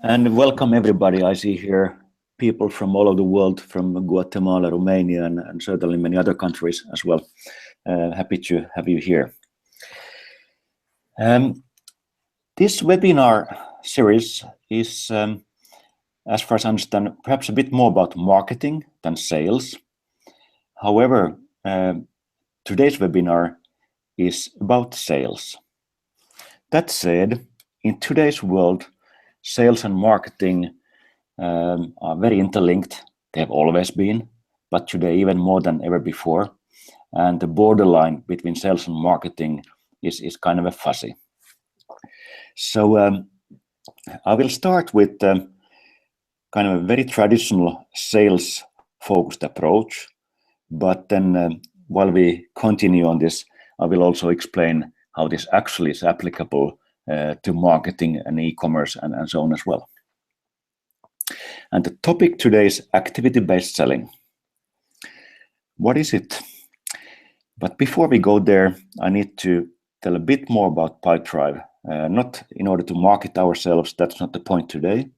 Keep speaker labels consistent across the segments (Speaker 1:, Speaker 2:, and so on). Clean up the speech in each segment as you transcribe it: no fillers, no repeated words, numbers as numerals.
Speaker 1: And welcome everybody. I see here people from all over the world, from Guatemala, Romania, and certainly many other countries as well. Happy to have you here. This webinar series is, as far as I understand, perhaps a bit more about marketing than sales. However, today's webinar is about sales. That said, in today's world, sales and marketing are very interlinked. They have always been, but today even more than ever before. And the borderline between sales and marketing is kind of a fuzzy. So I will start with kind of a very traditional sales-focused approach. But then while we continue on this, I will also explain how this actually is applicable to marketing and e-commerce and so on as well. And the topic today is activity-based selling. What is it? But before we go there, I need to tell a bit more about Pipedrive. Not in order to market ourselves, that's not the point today,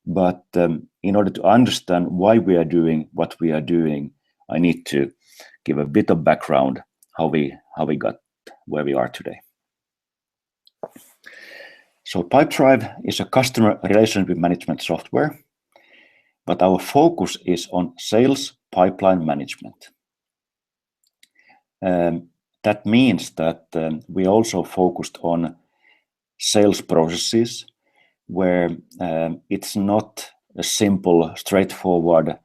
Speaker 1: but in order to understand why we are doing what we are doing, I need to give a bit of background how we got where we are today. So Pipedrive is a customer relationship management software, but our focus is on sales pipeline management. That means that we also focused on sales processes where it's not a simple, straightforward,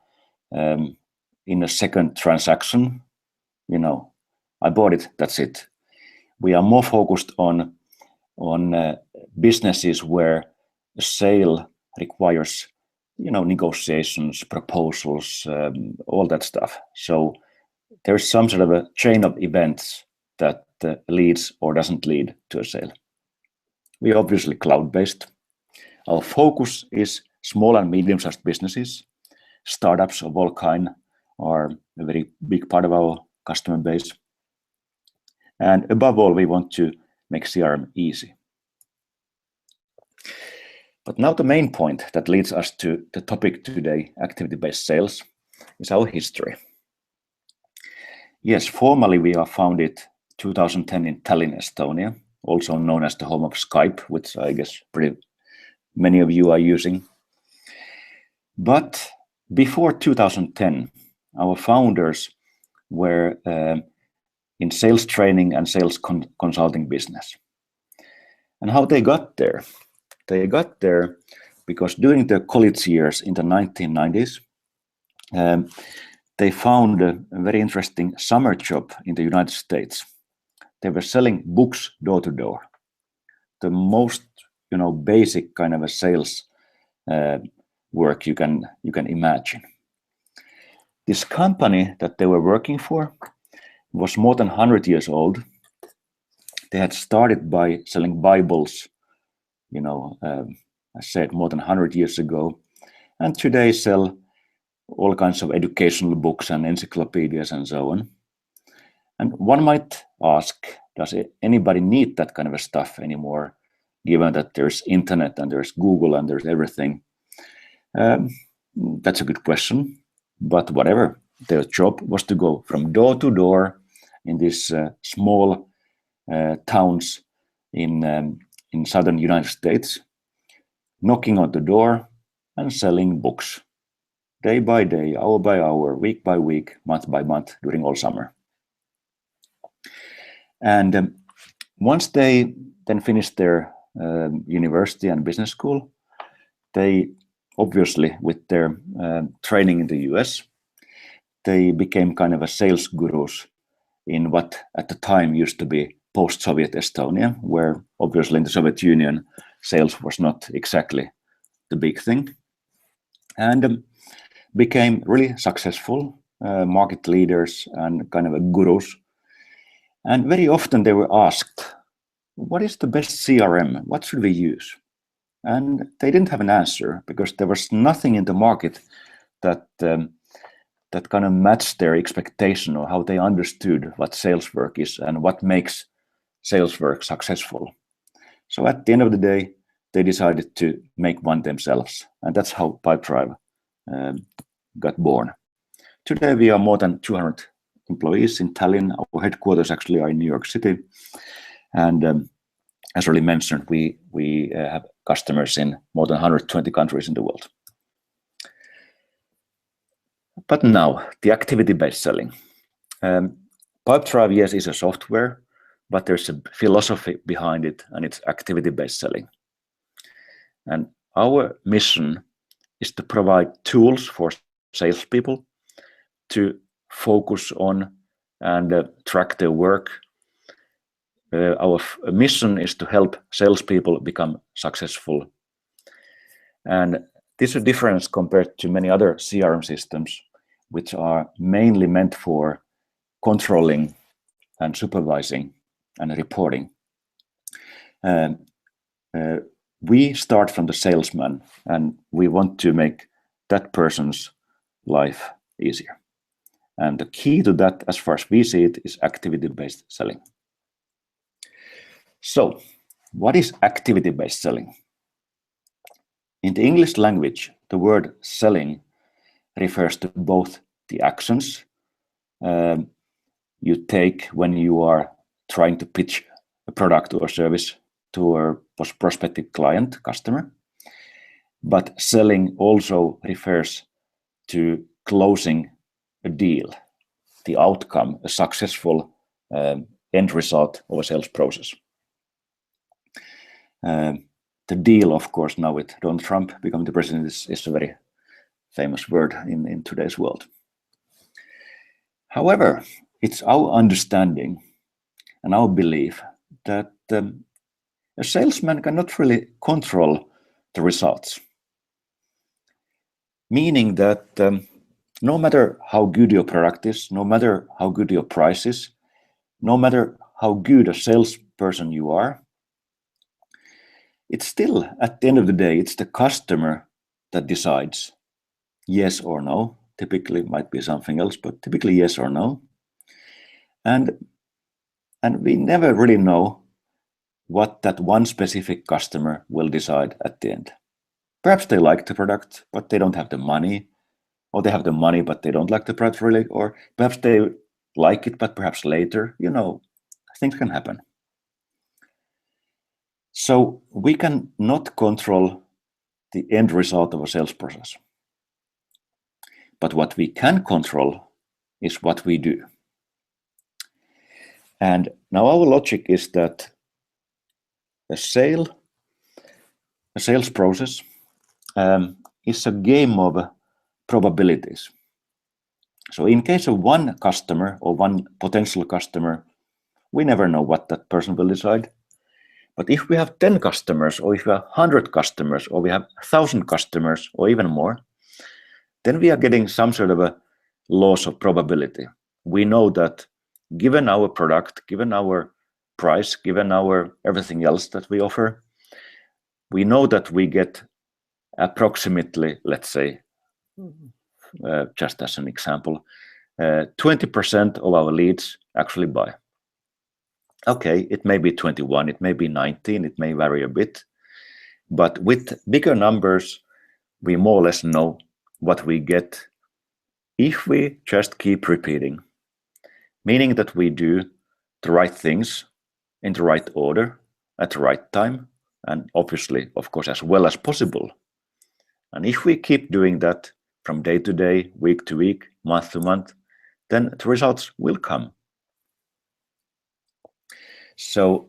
Speaker 1: in a second transaction, I bought it, that's it. We are more focused on businesses where a sale requires negotiations, proposals, all that stuff. So there's some sort of a chain of events that leads or doesn't lead to a sale. We are obviously cloud-based. Our focus is small and medium-sized businesses. Startups of all kind are a very big part of our customer base. And above all, we want to make CRM easy. But now the main point that leads us to the topic today, activity-based sales, is our history. Yes, formally we are founded 2010 in Tallinn, Estonia, also known as the home of Skype, which I guess pretty many of you are using. But before 2010, our founders were in sales training and sales consulting business. And how they got there? They got there because during their college years in the 1990s, they found a very interesting summer job in the United States. They were selling books door to door. The most, basic kind of a sales work you can imagine. This company that they were working for was more than 100 years old. They had started by selling Bibles, I said more than 100 years ago, and today sell all kinds of educational books and encyclopedias and so on. And one might ask, does anybody need that kind of stuff anymore, given that there's internet and there's Google and there's everything? That's a good question, but whatever. Their job was to go from door to door in these small towns in southern United States, knocking on the door and selling books, day by day, hour by hour, week by week, month by month, during all summer. And once they then finished their university and business school, they obviously, with their training in the US, they became kind of a sales gurus in what at the time used to be post-Soviet Estonia, where obviously in the Soviet Union, sales was not exactly the big thing, and became really successful market leaders and kind of a gurus. And very often they were asked, what is the best CRM? What should we use? And they didn't have an answer because there was nothing in the market that kind of matched their expectation or how they understood what sales work is and what makes sales work successful. So at the end of the day, they decided to make one themselves. And that's how Pipedrive got born. Today, we are more than 200 employees in Tallinn. Our headquarters actually are in New York City. And as already mentioned, we have customers in more than 120 countries in the world. But now, the activity-based selling. Pipedrive, yes, is a software, but there's a philosophy behind it, and it's activity-based selling. And our mission is to provide tools for salespeople to focus on and track their work. Our mission is to help salespeople become successful. And this is a difference compared to many other CRM systems, which are mainly meant for controlling and supervising and reporting. We start from the salesman, and we want to make that person's life easier. And the key to that, as far as we see it, is activity-based selling. So, what is activity-based selling? In the English language, the word selling refers to both the actions you take when you are trying to pitch a product or service to a prospective client, customer. But selling also refers to closing a deal, the outcome, a successful end result of a sales process. The deal, of course, now with Donald Trump becoming the president is a very famous word in today's world. However, it's our understanding and our belief that a salesman cannot really control the results. Meaning that no matter how good your product is, no matter how good your price is, no matter how good a salesperson you are, it's still, at the end of the day, it's the customer that decides yes or no. Typically, it might be something else, but typically yes or no. And we never really know what that one specific customer will decide at the end. Perhaps they like the product, but they don't have the money, or they have the money, but they don't like the product really, or perhaps they like it, but perhaps later, things can happen. So we can not control the end result of a sales process. But what we can control is what we do. And now our logic is that a sales process is a game of probabilities. So in case of one customer or one potential customer, we never know what that person will decide. But if we have 10 customers, or if we have 100 customers, or we have 1,000 customers, or even more, then we are getting some sort of a loss of probability. We know that given our product, given our price, given our everything else that we offer, we know that we get approximately, let's say, just as an example, 20% of our leads actually buy. Okay, it may be 21, it may be 19, it may vary a bit, but with bigger numbers, we more or less know what we get if we just keep repeating, meaning that we do the right things in the right order at the right time, and obviously, of course, as well as possible. And if we keep doing that from day to day, week to week, month to month, then the results will come. So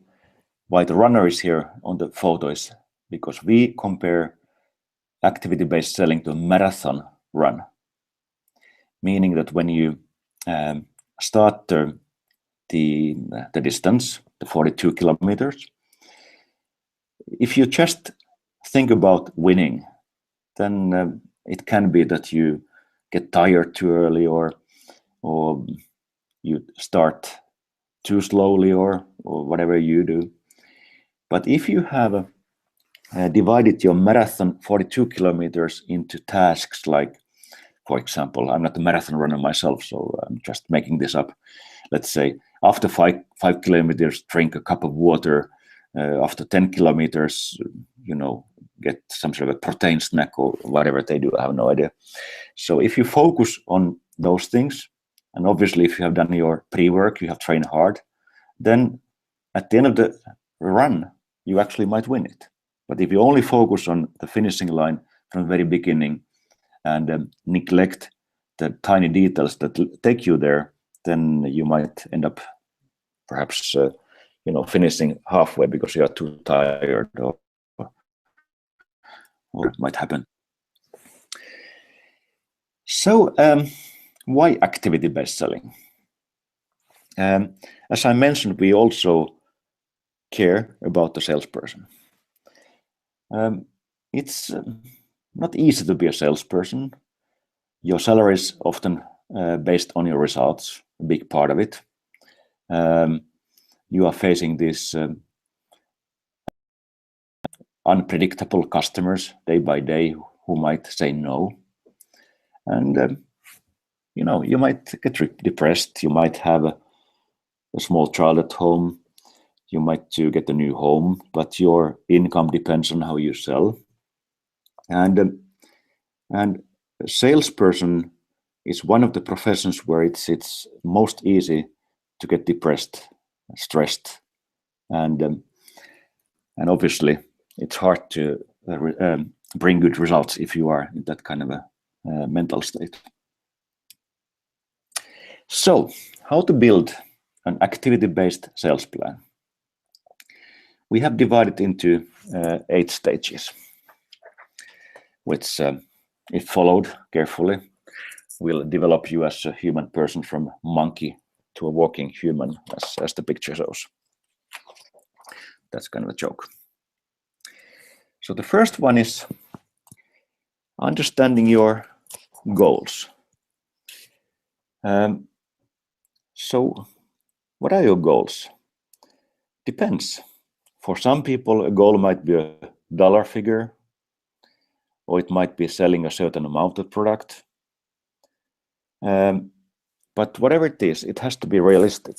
Speaker 1: why the runner is here on the photo is because we compare activity-based selling to a marathon run, meaning that when you start the distance, the 42 kilometers, if you just think about winning, then it can be that you get tired too early, or you start too slowly, or whatever you do. But if you have divided your marathon 42 kilometers into tasks, like, for example, I'm not a marathon runner myself, so I'm just making this up. Let's say after 5 kilometers, drink a cup of water, after 10 kilometers, get some sort of a protein snack or whatever they do. I have no idea. So if you focus on those things, and obviously if you have done your pre-work, you have trained hard, then at the end of the run, you actually might win it. But if you only focus on the finishing line from the very beginning and neglect the tiny details that take you there, then you might end up perhaps finishing halfway because you are too tired, or it might happen. So why activity-based selling? As I mentioned, we also care about the salesperson. It's not easy to be a salesperson. Your salary is often based on your results, a big part of it. You are facing these unpredictable customers day by day who might say no. And, you might get depressed. You might have a small child at home. You might get a new home, but your income depends on how you sell. And a salesperson is one of the professions where it's most easy to get depressed, stressed, and obviously it's hard to bring good results if you are in that kind of a mental state. So, how to build an activity-based sales plan? We have divided into 8 stages, which, if followed carefully, will develop you as a human person from monkey to a walking human, as the picture shows. That's kind of a joke. So the first one is understanding your goals. So what are your goals? Depends. For some people, a goal might be a dollar figure, or it might be selling a certain amount of product. But whatever it is, it has to be realistic.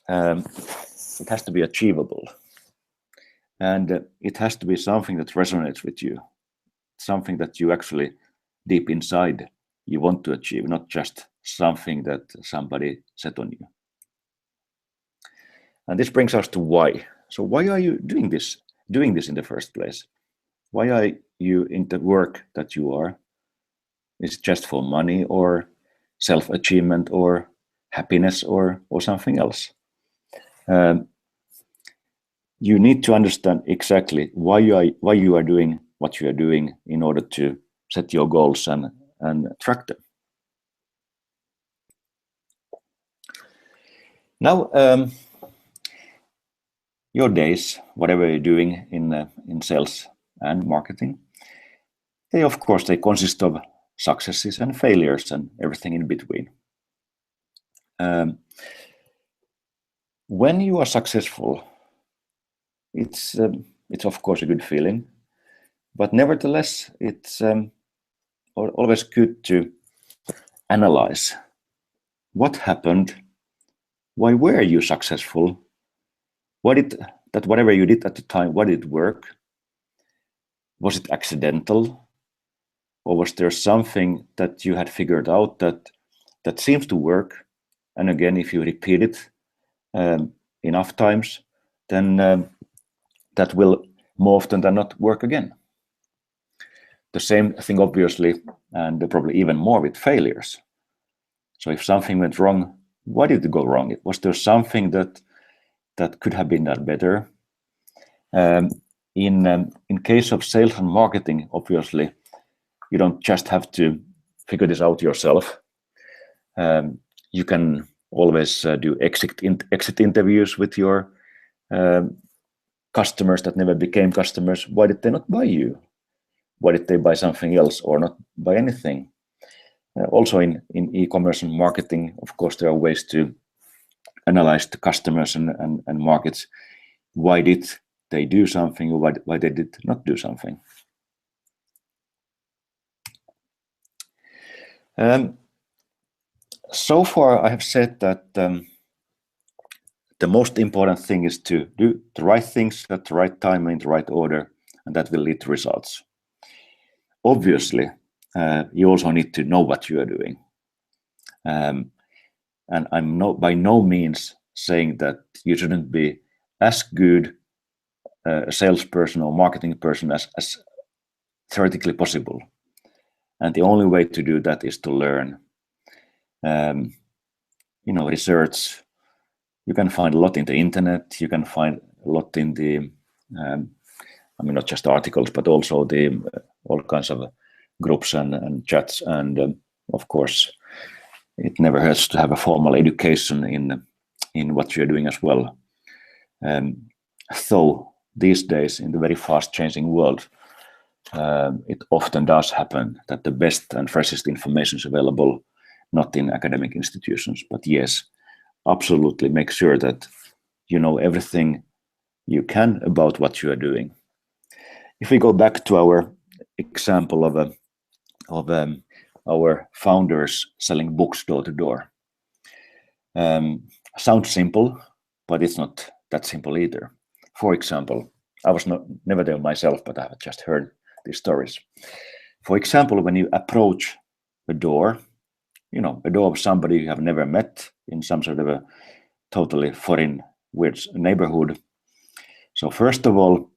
Speaker 1: It has to be achievable. And it has to be something that resonates with you, something that you actually deep inside you want to achieve, not just something that somebody set on you. And this brings us to why. So why are you doing this in the first place? Why are you in the work that you are? Is it just for money or self-achievement or happiness or something else? You need to understand exactly why you are doing what you are doing in order to set your goals and track them. Now, your days, whatever you're doing in sales and marketing, of course they consist of successes and failures and everything in between. When you are successful, it's of course a good feeling, but nevertheless it's always good to analyze what happened, why were you successful, whatever you did at the time, why did it work, was it accidental, or was there something that you had figured out that seems to work, and again if you repeat it enough times, then that will more often than not work again. The same thing obviously, and probably even more with failures. So if something went wrong, why did it go wrong? Was there something that could have been done better? In case of sales and marketing, obviously, you don't just have to figure this out yourself. You can always do exit interviews with your customers that never became customers. Why did they not buy you? Why did they buy something else or not buy anything? Also in e-commerce and marketing, of course, there are ways to analyze the customers and markets. Why did they do something, or why they did not do something? So far, I have said that the most important thing is to do the right things at the right time in the right order, and that will lead to results. Obviously, you also need to know what you are doing. And I'm by no means saying that you shouldn't be as good a salesperson or marketing person as theoretically possible. And the only way to do that is to learn. Research. You can find a lot in the internet. You can find a lot in the, not just articles, but also the all kinds of groups and chats. And of course, it never hurts to have a formal education in what you're doing as well. Though these days, in the very fast-changing world, it often does happen that the best and freshest information is available not in academic institutions. But yes, absolutely make sure that you know everything you can about what you are doing. If we go back to our example of our founders selling books door to door, sounds simple, but it's not that simple either. For example, I was never there myself, but I have just heard these stories. For example, when you approach a door, a door of somebody you have never met in some sort of a totally foreign, weird neighborhood. So first of all,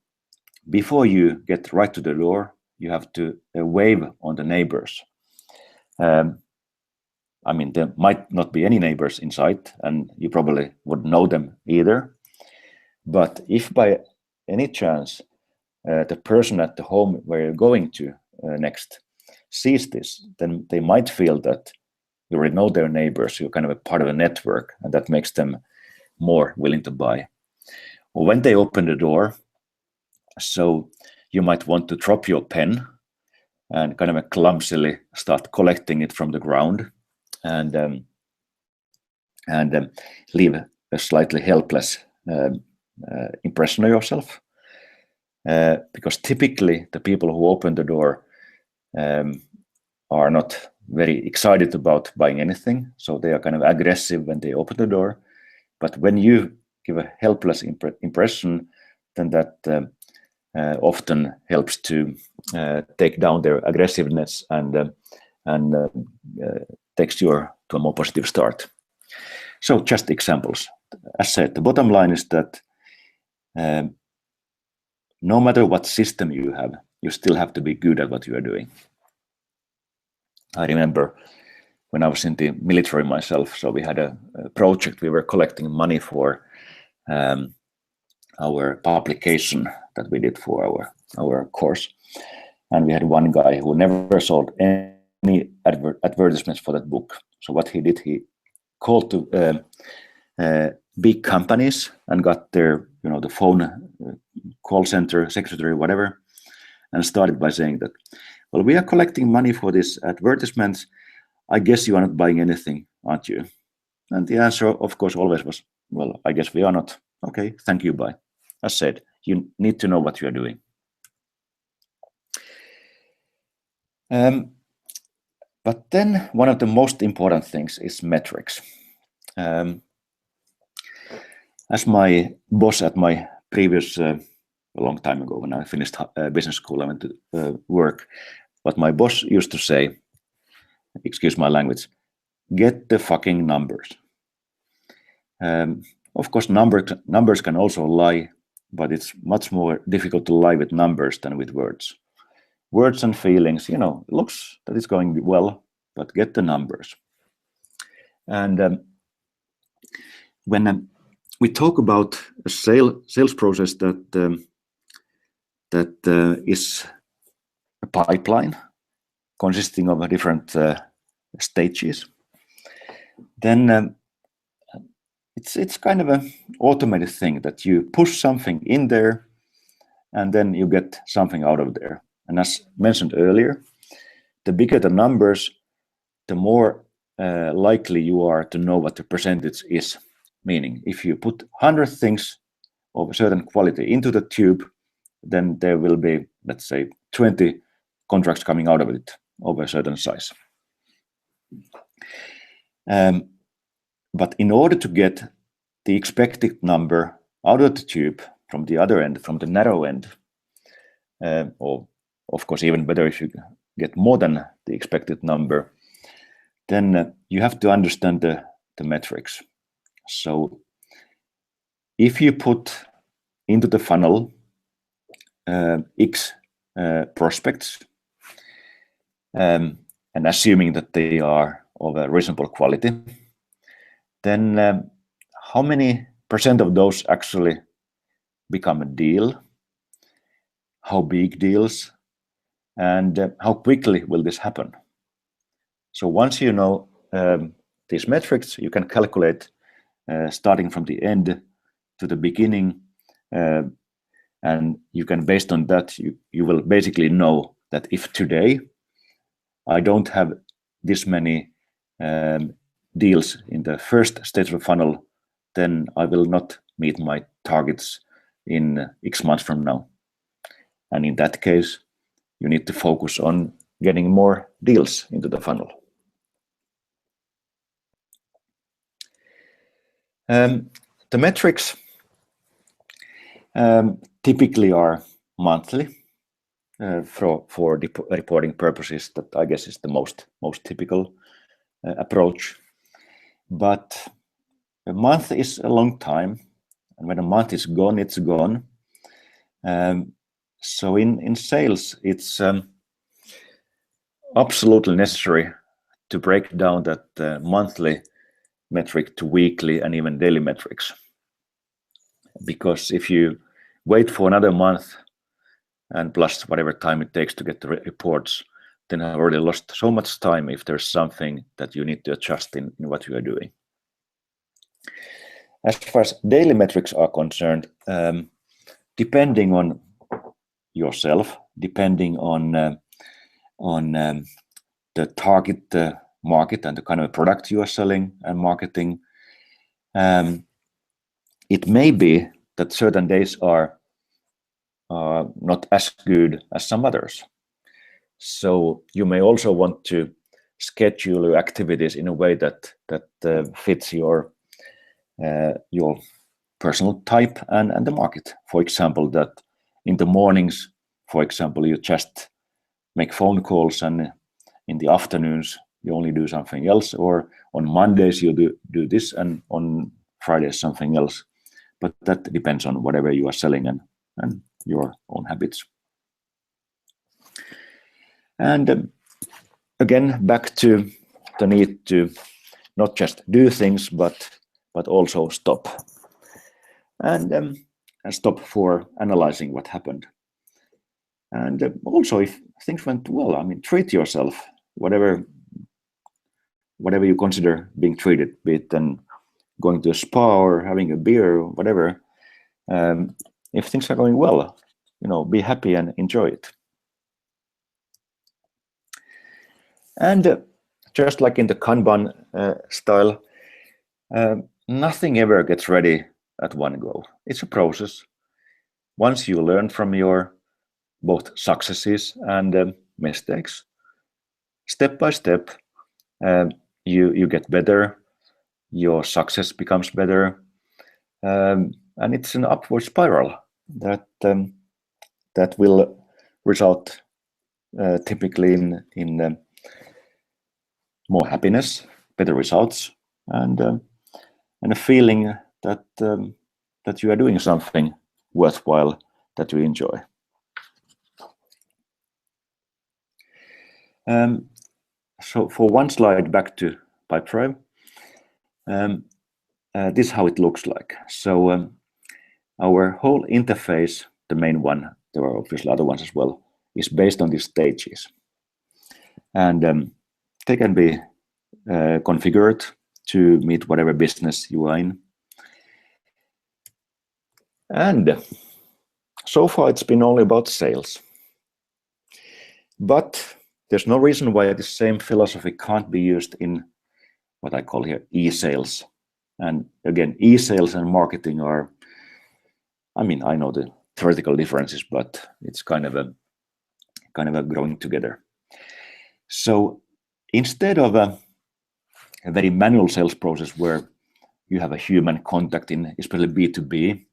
Speaker 1: before you get right to the door, you have to wave on the neighbors. There might not be any neighbors inside, and you probably wouldn't know them either. But if by any chance the person at the home where you're going to next sees this, then they might feel that you already know their neighbors, you're kind of a part of a network, and that makes them more willing to buy. Or when they open the door, so you might want to drop your pen and kind of clumsily start collecting it from the ground and leave a slightly helpless impression of yourself. Because typically the people who open the door are not very excited about buying anything, so they are kind of aggressive when they open the door. But when you give a helpless impression, then that often helps to take down their aggressiveness and takes you to a more positive start. So just examples. As said, the bottom line is that no matter what system you have, you still have to be good at what you are doing. I remember when I was in the military myself, so we had a project. We were collecting money for our publication that we did for our course. And we had one guy who never sold any advertisements for that book. So what he did, he called to big companies and got their, the phone call center, secretary, whatever, and started by saying that, well, we are collecting money for this advertisement. I guess you are not buying anything, aren't you? And the answer, of course, always was, well, I guess we are not. Okay, thank you, bye. As said, you need to know what you are doing. But then one of the most important things is metrics. As my boss at my previous, a long time ago when I finished business school, I went to work, what my boss used to say, excuse my language, get the fucking numbers. Of course, numbers can also lie, but it's much more difficult to lie with numbers than with words. Words and feelings, it looks that it's going well, but get the numbers. And when we talk about a sales process that is a pipeline consisting of different stages, then it's kind of an automated thing that you push something in there and then you get something out of there. And as mentioned earlier, the bigger the numbers, the more likely you are to know what the percentage is. Meaning, if you put 100 things of a certain quality into the tube, then there will be, let's say, 20 contracts coming out of it of a certain size. But in order to get the expected number out of the tube from the other end, from the narrow end, or of course even better if you get more than the expected number, then you have to understand the metrics. So if you put into the funnel X prospects, and assuming that they are of a reasonable quality, then how many % of those actually become a deal? How big deals? And how quickly will this happen? So once you know these metrics, you can calculate starting from the end to the beginning, and you can, based on that, you will basically know that if today I don't have this many deals in the first stage of the funnel, then I will not meet my targets in X months from now. And in that case, you need to focus on getting more deals into the funnel. The metrics typically are monthly for reporting purposes. That, I guess, is the most typical approach. But a month is a long time, and when a month is gone, it's gone. So in sales, it's absolutely necessary to break down that monthly metric to weekly and even daily metrics. Because if you wait for another month and plus whatever time it takes to get the reports, then I've already lost so much time if there's something that you need to adjust in what you are doing. As far as daily metrics are concerned, depending on yourself, depending on the target market and the kind of product you are selling and marketing, it may be that certain days are not as good as some others. So you may also want to schedule your activities in a way that fits your personal type and the market. For example, that in the mornings, for example, you just make phone calls, and in the afternoons you only do something else, or on Mondays you do this, and on Fridays something else. But that depends on whatever you are selling and your own habits. And again, back to the need to not just do things, but also stop. And stop for analyzing what happened. And also, if things went well, I mean, treat yourself, whatever you consider being treated, be it then going to a spa or having a beer or whatever. If things are going well, be happy and enjoy it. And just like in the Kanban style, nothing ever gets ready at one go. It's a process. Once you learn from your both successes and mistakes, step by step, you get better. Your success becomes better, and it's an upward spiral that will result typically in more happiness, better results, and a feeling that you are doing something worthwhile that you enjoy. So for one slide back to Pipedrive, this is how it looks like. So our whole interface, the main one, there are obviously other ones as well, is based on these stages. And they can be configured to meet whatever business you are in. And so far it's been only about sales. But there's no reason why the same philosophy can't be used in what I call here e-sales. And again, e-sales and marketing are, I know the theoretical differences, but it's kind of a growing together. So instead of a very manual sales process where you have a human contact in especially B2B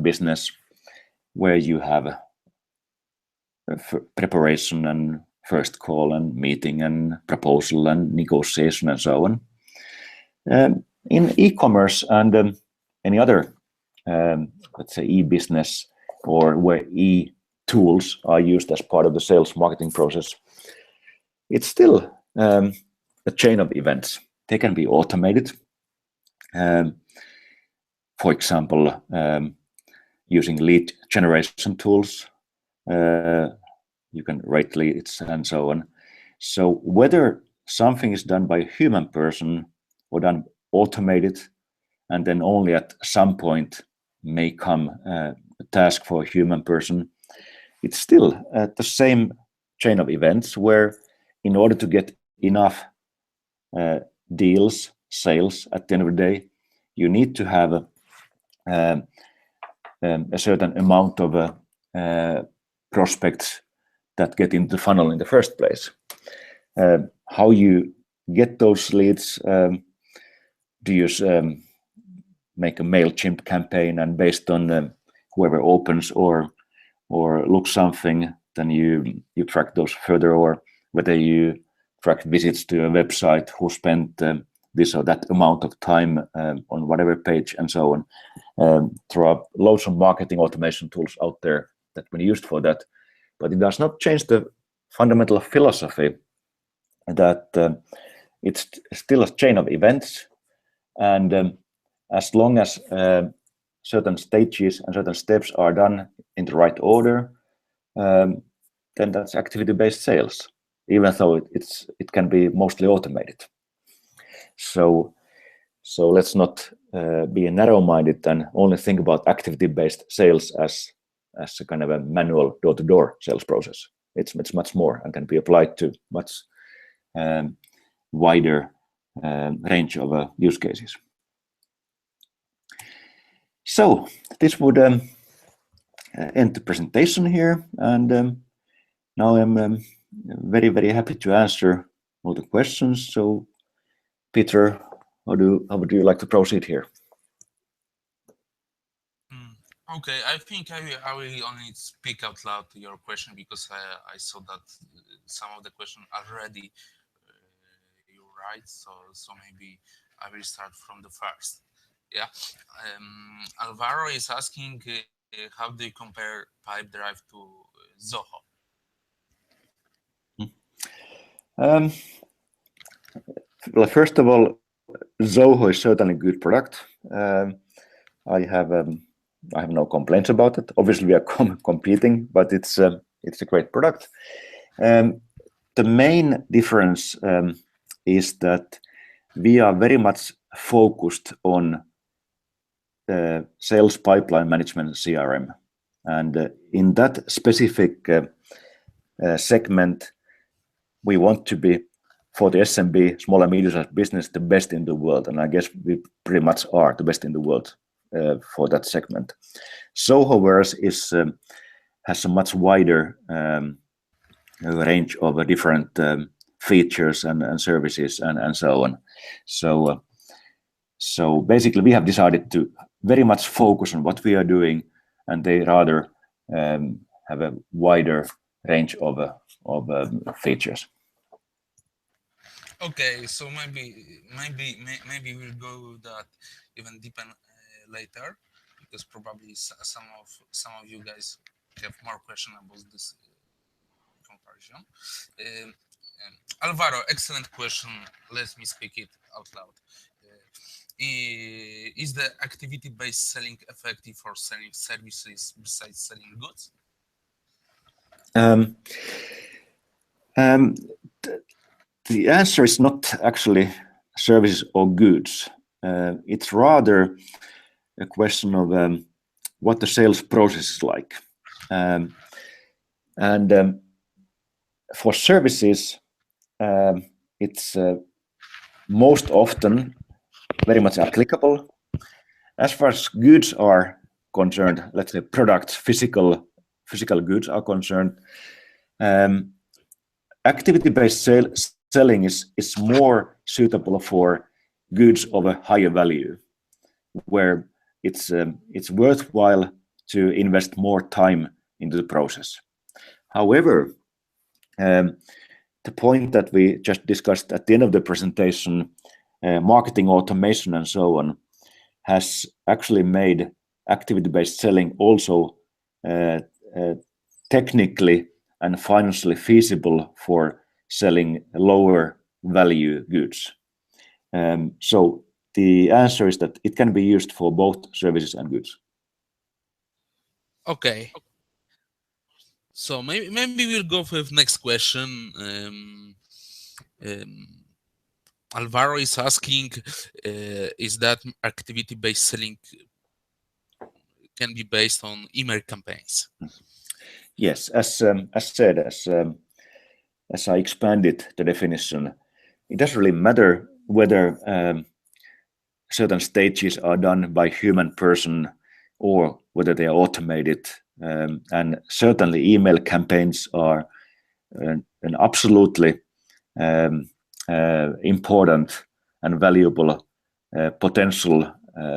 Speaker 1: business, where you have preparation and first call and meeting and proposal and negotiation and so on. In e-commerce and any other, let's say, e-business, or where e-tools are used as part of the sales marketing process, it's still a chain of events. They can be automated. For example, using lead generation tools, you can write leads and so on. So whether something is done by a human person or done automated, and then only at some point may come a task for a human person, it's still the same chain of events, where in order to get enough deals, sales at the end of the day, you need to have a certain amount of prospects that get into the funnel in the first place. How you get those leads? Do you make a MailChimp campaign, and based on whoever opens or looks something, then you track those further, or whether you track visits to a website, who spent this or that amount of time on whatever page, and so on. There are loads of marketing automation tools out there that can be used for that, but it does not change the fundamental philosophy that it's still a chain of events, and as long as certain stages and certain steps are done in the right order, then that's activity-based sales, even though it can be mostly automated. So let's not be narrow-minded and only think about activity-based sales as a kind of a manual door-to-door sales process. It's much more and can be applied to much wider range of use cases. So this would end the presentation here, and now I'm very, very happy to answer all the questions. So Peter, how would you like to proceed here?
Speaker 2: Okay, I think I will only speak out loud to your question, because I saw that some of the questions already you write, so maybe I will start from the first. Yeah, Alvaro is asking, how do you compare Pipedrive to Zoho?
Speaker 1: Well, first of all, Zoho is certainly a good product. I have no complaints about it. Obviously, we are competing, but it's a great product. The main difference is that we are very much focused on sales pipeline management CRM, and in that specific segment, we want to be, for the SMB, small and medium-sized business, the best in the world, and I guess we pretty much are the best in the world for that segment. Zoho has a much wider range of different features and services and so on. So basically, we have decided to very much focus on what we are doing, and they rather have a wider range of features.
Speaker 2: Okay, so maybe we'll go that even deeper later, because probably some of you guys have more questions about this comparison. Alvaro, excellent question. Let me speak it out loud. Is the activity-based selling effective for selling services besides selling goods?
Speaker 1: The answer is not actually services or goods. It's rather a question of what the sales process is like. And for services, it's most often very much applicable. As far as goods are concerned, let's say products, physical goods are concerned, activity-based selling is more suitable for goods of a higher value, where it's worthwhile to invest more time into the process. However, the point that we just discussed at the end of the presentation, marketing automation and so on, has actually made activity-based selling also technically and financially feasible for selling lower value goods. So the answer is that it can be used for both services and goods.
Speaker 2: Okay. So maybe we'll go with next question. Alvaro is asking, is that activity-based selling can be based on email campaigns?
Speaker 1: Yes, as said, as I expanded the definition, it doesn't really matter whether certain stages are done by human person or whether they are automated. And certainly email campaigns are an absolutely important and valuable potential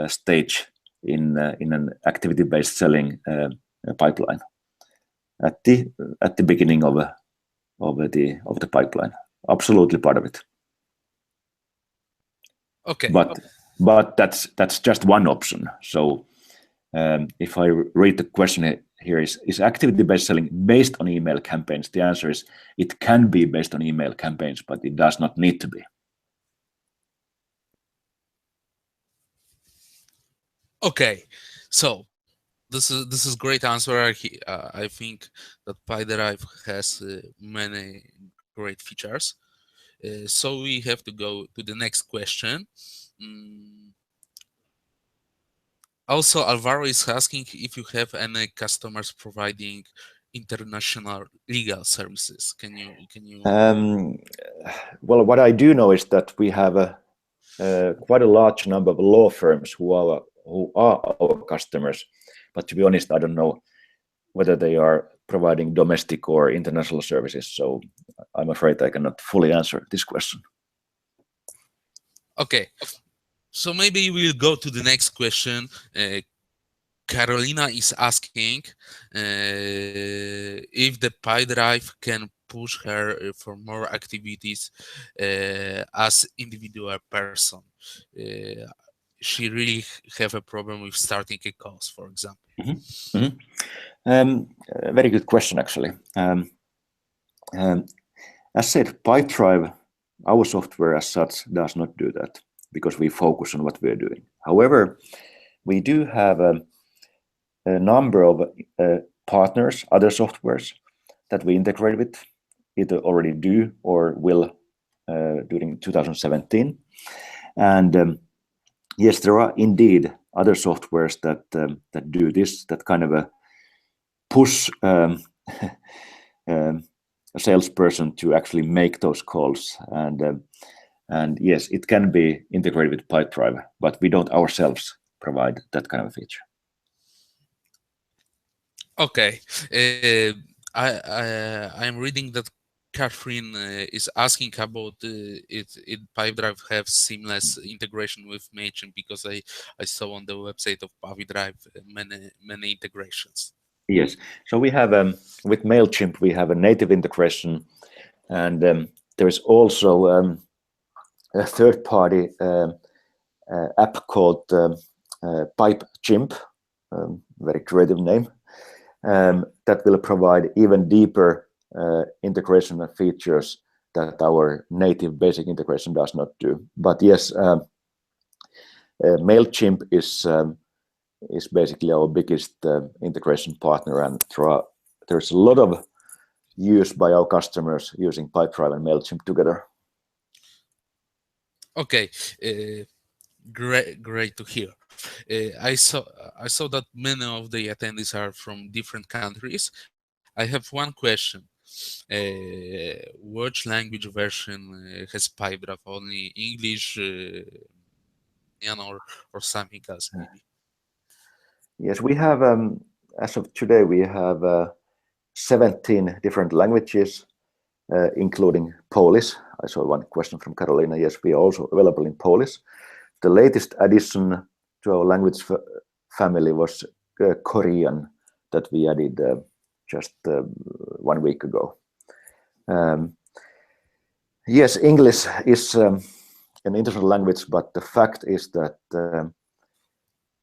Speaker 1: stage in an activity-based selling pipeline at the beginning of the pipeline. Absolutely part of it.
Speaker 2: Okay.
Speaker 1: But that's just one option. So if I read the question here, is activity-based selling based on email campaigns? The answer is it can be based on email campaigns, but it does not need to be.
Speaker 2: Okay, so this is great answer. I think that Pipedrive has many great features. So we have to go to the next question. Also, Alvaro is asking if you have any customers providing international legal services. Can you?
Speaker 1: Well, what I do know is that we have quite a large number of law firms who are our customers, but to be honest, I don't know whether they are providing domestic or international services. So I'm afraid I cannot fully answer this question.
Speaker 2: Okay, so maybe we'll go to the next question. Carolina is asking if the Pipedrive can push her for more activities as individual person. She really have a problem with starting a course, for example.
Speaker 1: Very good question, actually. As said, Pipedrive, our software as such, does not do that because we focus on what we are doing. However, we do have a number of partners, other softwares that we integrate with, either already do or will during 2017. And yes, there are indeed other softwares that do this, that kind of push a salesperson to actually make those calls. And yes, it can be integrated with Pipedrive, but we don't ourselves provide that kind of feature.
Speaker 2: Okay, I'm reading that Catherine is asking about it Pipedrive have seamless integration with MailChimp, because I saw on the website of Pipedrive many integrations.
Speaker 1: Yes, so we have with MailChimp we have a native integration, and there is also a third-party app called Pipechimp, very creative name, that will provide even deeper integration and features that our native basic integration does not do. But yes, MailChimp is basically our biggest integration partner, and there's a lot of use by our customers using Pipedrive and MailChimp together.
Speaker 2: Okay, great to hear. I saw that many of the attendees are from different countries. I have one question. Which language version has Pipedrive? Only English, or something else maybe?
Speaker 1: Yes, we have, as of today, we have 17 different languages, including Polish. I saw one question from Carolina. Yes, we are also available in Polish. the latest addition to our language family was Korean that we added just 1 week ago. Yes, English is an international language, but the fact is that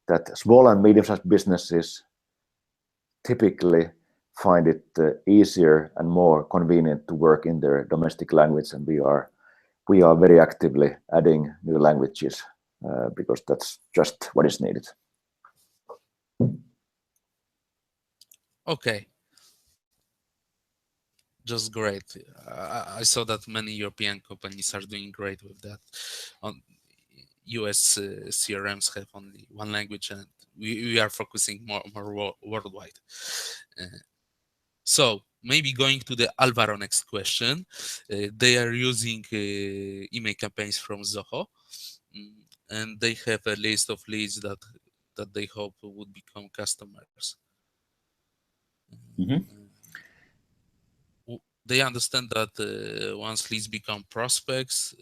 Speaker 1: that small and medium-sized businesses typically find it easier and more convenient to work in their domestic language, and we are very actively adding new languages because that's just what is needed.
Speaker 2: Okay. Just great. I saw that many European companies are doing great with that. US CRMs have only one language, and we are focusing more worldwide. So maybe going to the Alvaro next question. They are using email campaigns from Zoho, and they have a list of leads that they hope would become customers. They understand that once leads become prospects,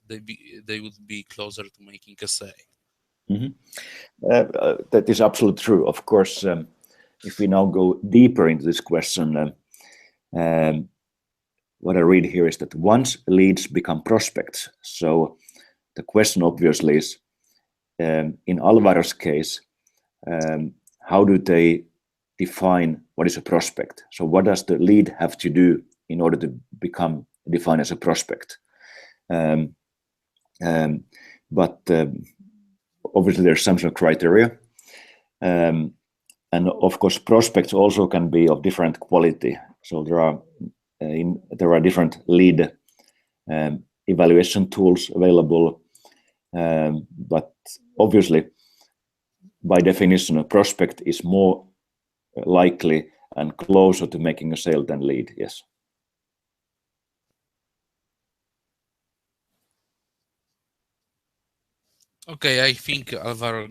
Speaker 2: they would be closer to making a sale.
Speaker 1: That is absolutely true. Of course, if we now go deeper into this question, what I read here is that once leads become prospects, so the question obviously is, in Alvaro's case, how do they define what is a prospect? So what does the lead have to do in order to become defined as a prospect? But obviously there's some sort of criteria. And of course, prospects also can be of different quality. So there are different lead evaluation tools available. But obviously, by definition, a prospect is more likely and closer to making a sale than lead, yes.
Speaker 2: Okay, I think Alvaro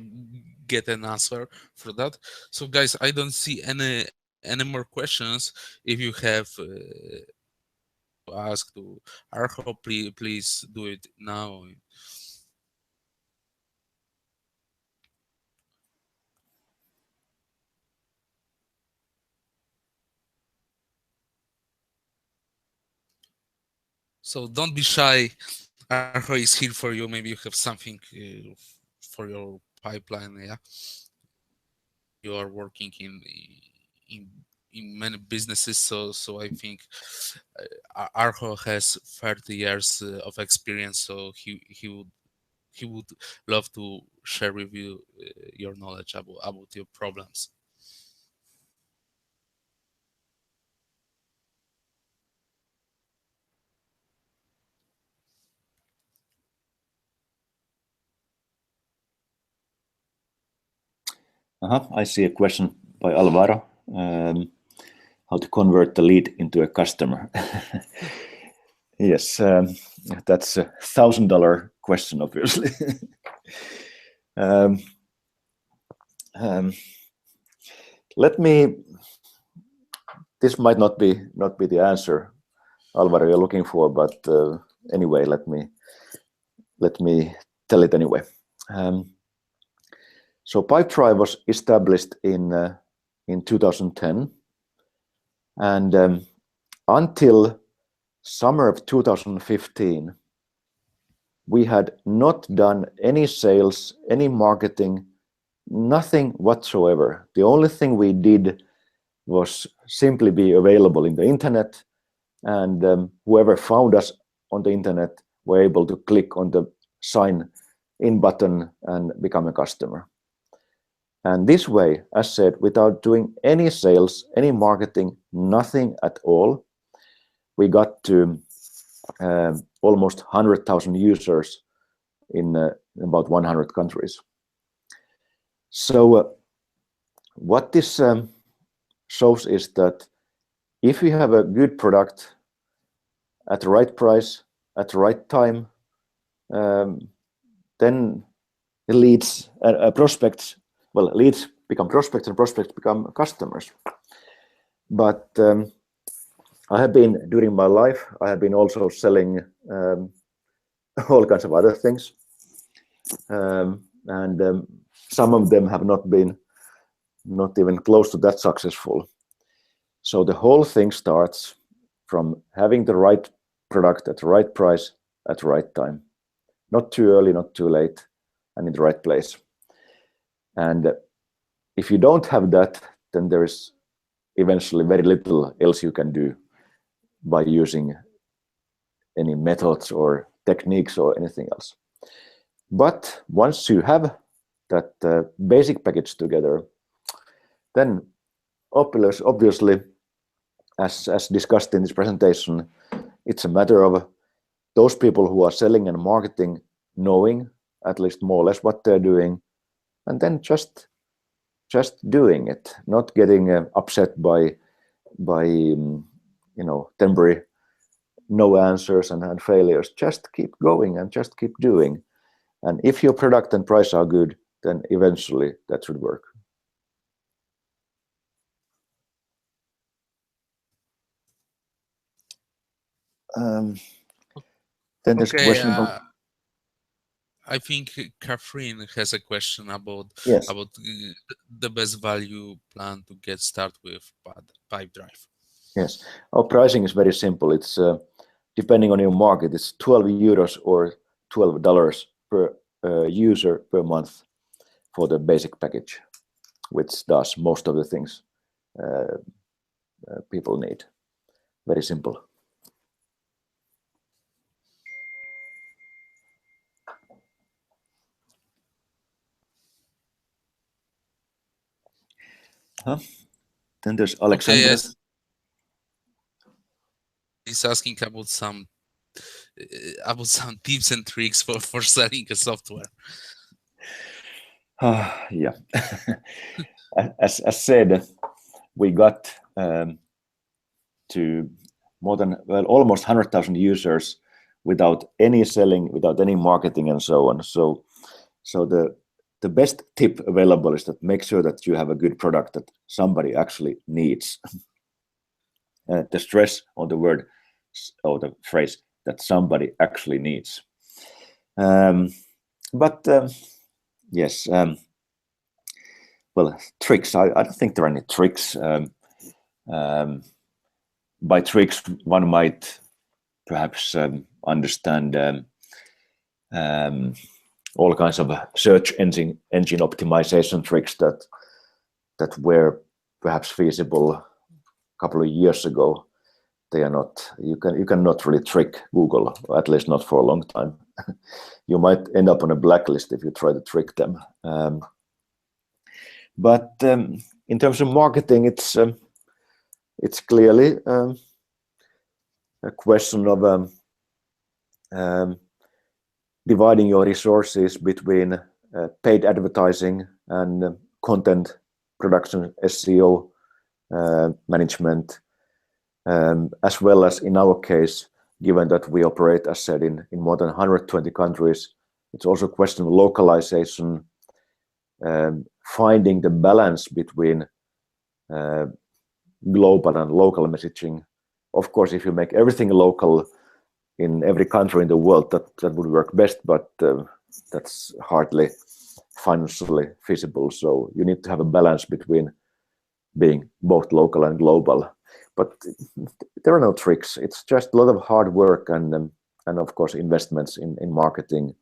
Speaker 2: get an answer for that. So guys, I don't see any more questions. If you have to ask to Arjo, please do it now. So don't be shy. Arjo is here for you. Maybe you have something for your pipeline. Yeah, you are working in many businesses, so I think Arjo has 30 years of experience, so he would love to share with you your knowledge about your problems.
Speaker 1: I see a question by Alvaro. How to convert the lead into a customer? Yes, that's a $1,000 question, obviously. Let me. This might not be the answer, Alvaro, you're looking for, but anyway, let me tell it anyway. So Pipedrive was established in 2010, and until summer of 2015, we had not done any sales, any marketing, nothing whatsoever. The only thing we did was simply be available in the internet, and whoever found us on the internet were able to click on the sign in button and become a customer. And this way, as said, without doing any sales, any marketing, nothing at all, we got to almost 100,000 users in about 100 countries. So what this shows is that if you have a good product at the right price, at the right time, then it leads prospects. Well, leads become prospects and prospects become customers. But I have been, during my life, I have been also selling all kinds of other things. and some of them have not been even close to that successful. So the whole thing starts from having the right product at the right price at the right time, not too early, not too late, and in the right place. And if you don't have that, then there is eventually very little else you can do by using any methods or techniques or anything else. But once you have that basic package together, then obviously, as discussed in this presentation, it's a matter of those people who are selling and marketing knowing at least more or less what they're doing, and then just doing it, not getting upset by temporary no answers and failures. Just keep going and just keep doing. And if your product and price are good, then eventually that should work. Then there's a question about...
Speaker 2: I think Catherine has a question about
Speaker 1: Yes.
Speaker 2: about the best value plan to get started with Pipedrive.
Speaker 1: Yes, our pricing is very simple. It's depending on your market, it's 12 euros or $12 per user per month for the basic package, which does most of the things people need. Very simple. Then there's Alexander.
Speaker 2: Okay, yes. He's asking about some tips and tricks for selling a software.
Speaker 1: Yeah. As said, we got to more than almost 100,000 users without any selling, without any marketing, and so on. So the best tip available is that make sure that you have a good product that somebody actually needs. The stress on the word or the phrase that somebody actually needs. Yes. Well, tricks. I don't think there are any tricks. By tricks, one might perhaps understand all kinds of search engine optimization tricks that were perhaps feasible a couple of years ago. They are not. You cannot really trick Google, or at least not for a long time. You might end up on a blacklist if you try to trick them. But in terms of marketing, it's clearly a question of dividing your resources between paid advertising and content production, SEO management, as well as in our case, given that we operate, as said, in more than 120 countries, it's also a question of localization, finding the balance between global and local messaging. Of course, if you make everything local in every country in the world, that would work best, but that's hardly financially feasible. So you need to have a balance between being both local and global. But there are no tricks. It's just a lot of hard work and of course investments in marketing,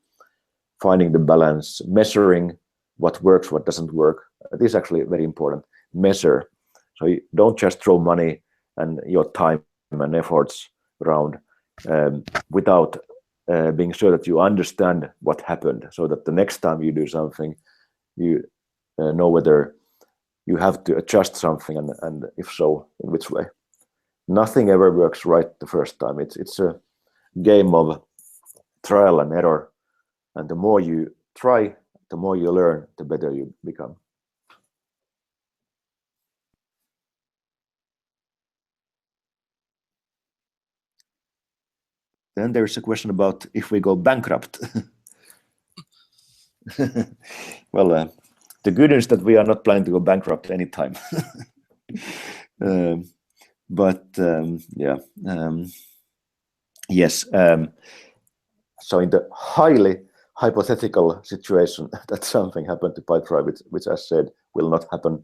Speaker 1: finding the balance, measuring what works, what doesn't work. This is actually very important. Measure. So you don't just throw money and your time and efforts around without being sure that you understand what happened, so that the next time you do something, you know whether you have to adjust something, and if so, in which way. Nothing ever works right the first time. It's a game of trial and error, and the more you try, the more you learn, the better you become. Then there's a question about if we go bankrupt. Well, the good news is that we are not planning to go bankrupt anytime. Yes. So in the highly hypothetical situation that something happened to Pipedrive, which I said will not happen.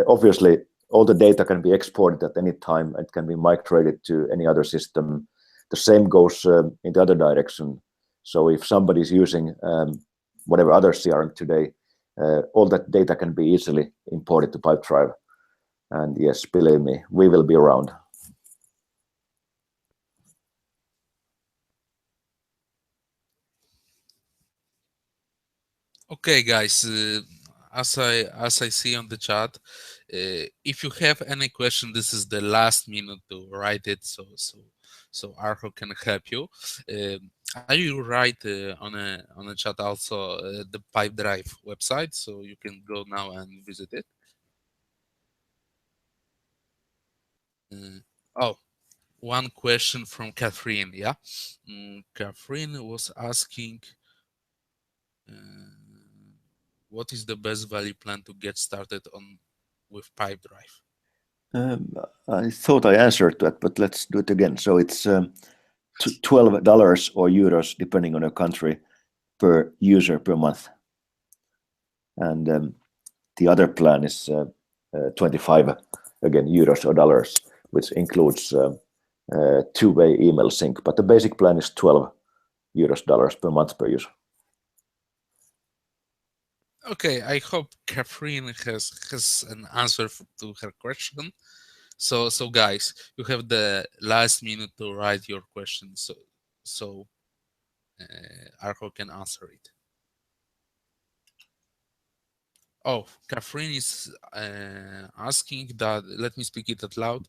Speaker 1: Obviously, all the data can be exported at any time. It can be migrated to any other system. The same goes in the other direction. So if somebody is using whatever other CRM today, all that data can be easily imported to Pipedrive. And yes, believe me, we will be around.
Speaker 2: Okay, guys. As I see on the chat, if you have any question, this is the last minute to write it. So Arho can help you. I will write on a chat also the Pipedrive website, so you can go now and visit it. Oh, one question from Catherine. Yeah, Catherine was asking, what is the best value plan to get started on with Pipedrive?
Speaker 1: I thought I answered that, but let's do it again. So it's $12 or euros, depending on your country, per user per month. And the other plan is 25, again, euros or dollars, which includes two-way email sync. But the basic plan is 12 euros dollars per month per user.
Speaker 2: Okay, I hope Catherine has an answer to her question. So guys, you have the last minute to write your question, so Arho can answer it. Oh, Catherine is asking that. Let me speak it out loud.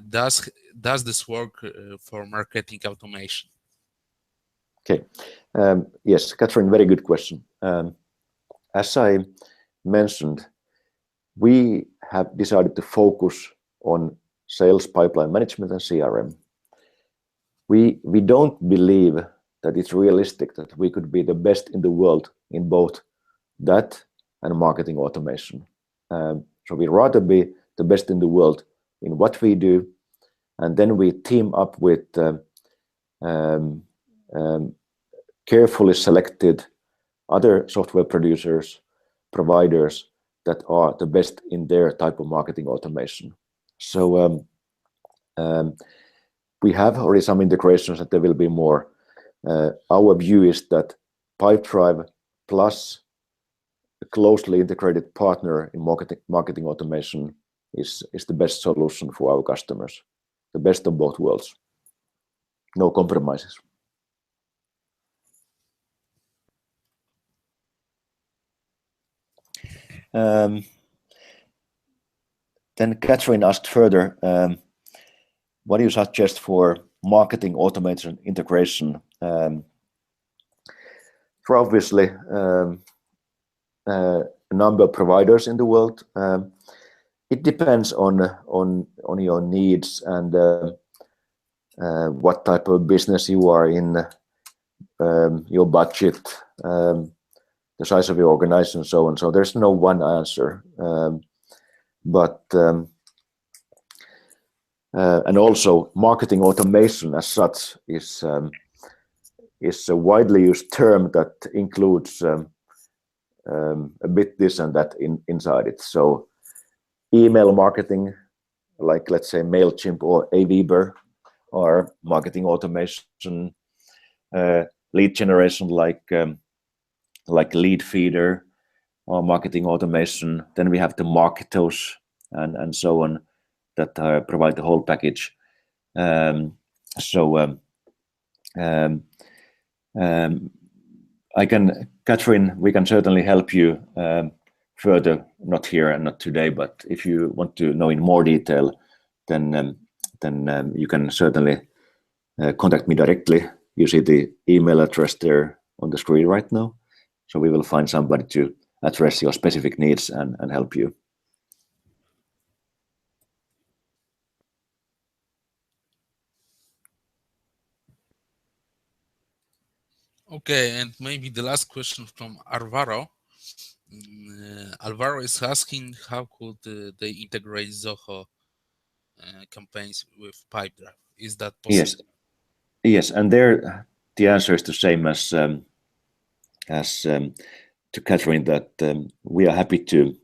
Speaker 2: Does this work for marketing automation?
Speaker 1: Okay. Yes, Catherine, very good question. As I mentioned, we have decided to focus on sales pipeline management and CRM. We don't believe that it's realistic that we could be the best in the world in both that and marketing automation. So we'd rather be the best in the world in what we do, and then we team up with carefully selected other software providers that are the best in their type of marketing automation. So we have already some integrations that there will be more. Our view is that Pipedrive plus a closely integrated partner in marketing automation is the best solution for our customers. The best of both worlds. No compromises. Then Catherine asked further, what do you suggest for marketing automation integration? For obviously a number of providers in the world. It depends on your needs and what type of business you are in, your budget, the size of your organization, and so on. So there's no one answer. And also marketing automation as such is a widely used term that includes a bit this and that inside it. So email marketing, like let's say MailChimp or Aweber, or marketing automation, lead generation like Lead Feeder, or marketing automation. Then we have the Marketos and so on that provide the whole package. Catherine, we can certainly help you further, not here and not today, but if you want to know in more detail, then you can certainly contact me directly. You see the email address there on the screen right now. So we will find somebody to address your specific needs and help you.
Speaker 2: Okay, and maybe the last question from Alvaro. Alvaro is asking how could they integrate Zoho campaigns with Pipedrive? Is that possible?
Speaker 1: Yes, and there the answer is the same as as to Catherine that we are happy to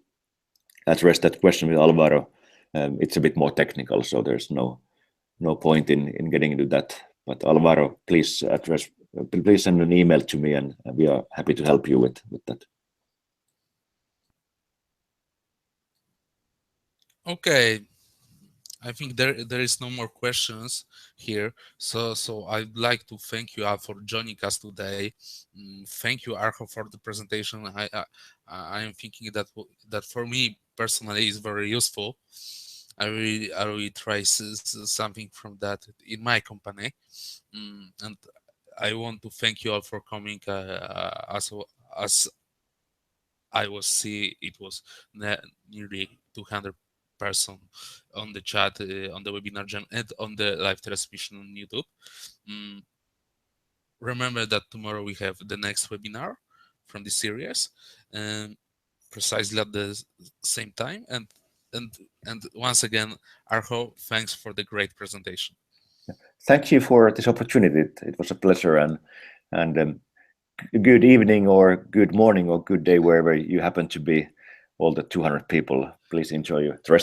Speaker 1: address that question with Alvaro. It's a bit more technical, so there's no point in getting into that. But Alvaro, please send an email to me, and we are happy to help you with that.
Speaker 2: Okay, I think there is no more questions here. So I'd like to thank you all for joining us today. Thank you, Arjo, for the presentation. I am thinking that for me personally is very useful. I really try something from that in my company, and I want to thank you all for coming. As I was see, it was nearly 200 person on the chat, on the webinar and on the live transmission on YouTube. Remember that tomorrow we have the next webinar from this series, precisely at the same time. And once again, Arjo, thanks for the great presentation.
Speaker 1: Thank you for this opportunity. It was a pleasure, and good evening or good morning or good day wherever you happen to be, all the 200 people. Please enjoy the rest